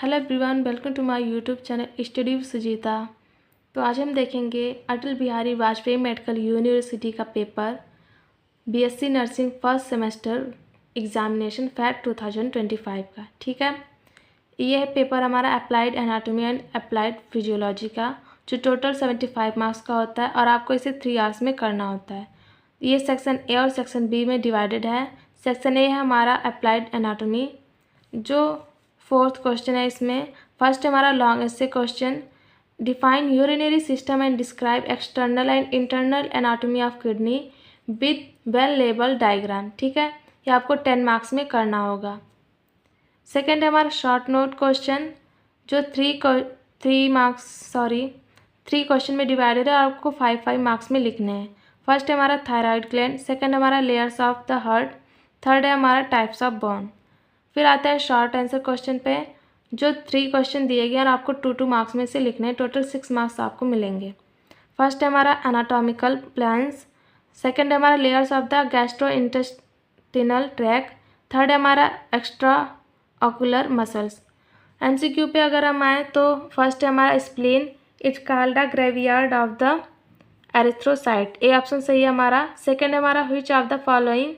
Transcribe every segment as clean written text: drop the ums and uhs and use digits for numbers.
Hello everyone, welcome to my YouTube channel study with Sujeeta. तो आज हम देखेंगे अटल बिहारी वाजपेयी मेडिकल यूनिवर्सिटी का paper BSc nursing first semester examination फैट 2025 का। ठीक है, यह पेपर हमारा applied anatomy and applied physiology का, जो टोटल 75 मार्क्स का होता है और आपको इसे 3 आवर्स में करना होता है। ये सेक्शन ए और सेक्शन बी में डिवाइडेड है। सेक्शन ए है हमारा अप्लाइड एनाटॉमी, जो 4th क्वेश्चन है। इसमें फर्स्ट हमारा long essay question, define urinary system and describe external and internal anatomy of kidney with well label diagram. ठीक है, ये आपको 10 मार्क्स में करना होगा। सेकेंड है हमारा शॉर्ट नोट क्वेश्चन, जो 3 क्वेश्चन में डिवाइडेड है और आपको 5 मार्क्स में लिखने हैं। फर्स्ट है हमारा थायराइड ग्लैंड, सेकेंड हमारा layers of the heart, third है हमारा टाइप्स ऑफ बोन। फिर आता है शॉर्ट आंसर क्वेश्चन पे, जो 3 क्वेश्चन दिए गए और आपको 2 मार्क्स में से लिखने हैं। टोटल 6 मार्क्स आपको मिलेंगे। फर्स्ट है हमारा एनाटॉमिकल प्लान्स, सेकंड है हमारा layers of the gastro intestinal track, third है हमारा एक्स्ट्रा ऑकुलर मसल्स। एमसीक्यू पे अगर हम आए तो फर्स्ट है हमारा spleen, it's called the graveyard of the erythrocyte. A option सही है हमारा। सेकंड है हमारा which of the following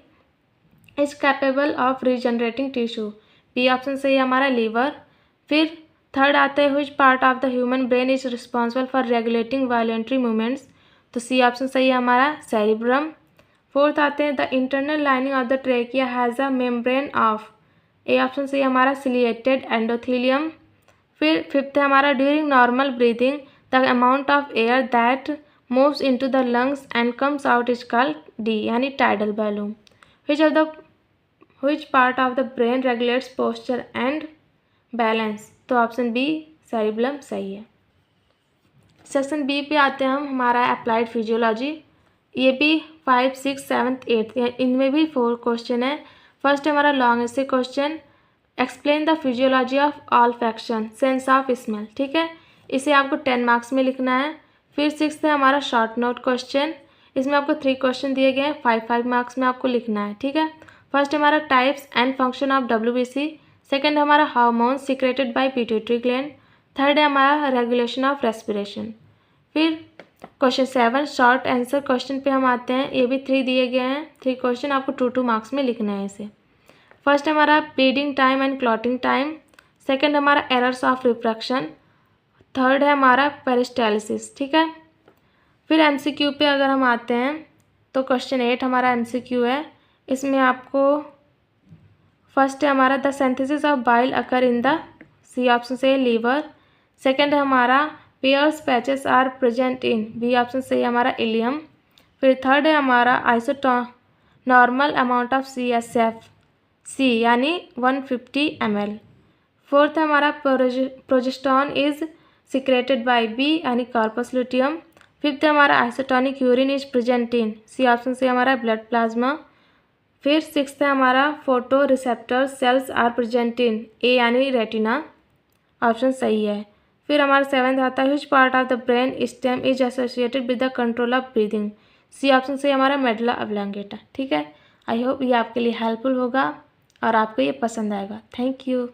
is capable of regenerating tissue. B option सही है हमारा लीवर। फिर थर्ड आता है which part of the human brain is responsible for regulating voluntary movements. तो सी ऑप्शन सही है हमारा सेरिब्रम। फोर्थ आते हैं the internal lining of the trachea has a membrane of. A option सही है हमारा सिलिएटेड एंडोथीलियम। फिर फिफ्थ है हमारा during normal breathing the amount of air that moves into the lungs and comes out is called D, यानी tidal volume. Which part of the brain regulates posture and balance? तो option B cerebellum सही है। Section B पे आते हैं हम, हमारा applied physiology. ये भी 5, 6, 7, 8 इनमें भी 4 क्वेश्चन है। फर्स्ट है हमारा long essay question, explain the physiology of olfaction sense of smell. ठीक है, इसे आपको 10 मार्क्स में लिखना है। फिर 6th है हमारा शॉर्ट नोट क्वेश्चन, इसमें आपको 3 क्वेश्चन दिए गए हैं, 5 मार्क्स में आपको लिखना है। ठीक है, फर्स्ट हमारा types and function of WBC, second हमारा hormone secreted by pituitary gland, third है हमारा रेगुलेशन ऑफ रेस्पिरेशन। फिर क्वेश्चन 7 शॉर्ट आंसर क्वेश्चन पे हम आते हैं। ये भी 3 दिए गए हैं, 3 क्वेश्चन आपको 2 मार्क्स में लिखना है इसे। फर्स्ट हमारा bleeding time and clotting time, second हमारा एरर्स ऑफ रिफ्रैक्शन, थर्ड है हमारा पेरिस्टालिसिस। ठीक है, फिर MCQ पे अगर हम आते हैं तो क्वेश्चन 8 हमारा MCQ है। इसमें आपको फर्स्ट है हमारा the synthesis of bile occur in the, C option से लीवर। सेकंड है हमारा Peyer's patches are present in, B option से हमारा इलियम। फिर थर्ड है हमारा normal amount of CSF, C यानी 150 ml। फोर्थ है हमारा progesterone is secreted by B यानी कॉर्पस लुटियम। फिफ्थ है हमारा isotonic urine is present in, C option से हमारा ब्लड प्लाज्मा। फिर 6th है हमारा photo receptor cells are present in, A यानी रेटिना, ऑप्शन सही है। फिर हमारा 7th आता है which part of the brain stem is associated with the control of breathing, C option से हमारा मेडुला ऑब्लोंगेटा। ठीक है, आई होप ये आपके लिए हेल्पफुल होगा और आपको ये पसंद आएगा। Thank you.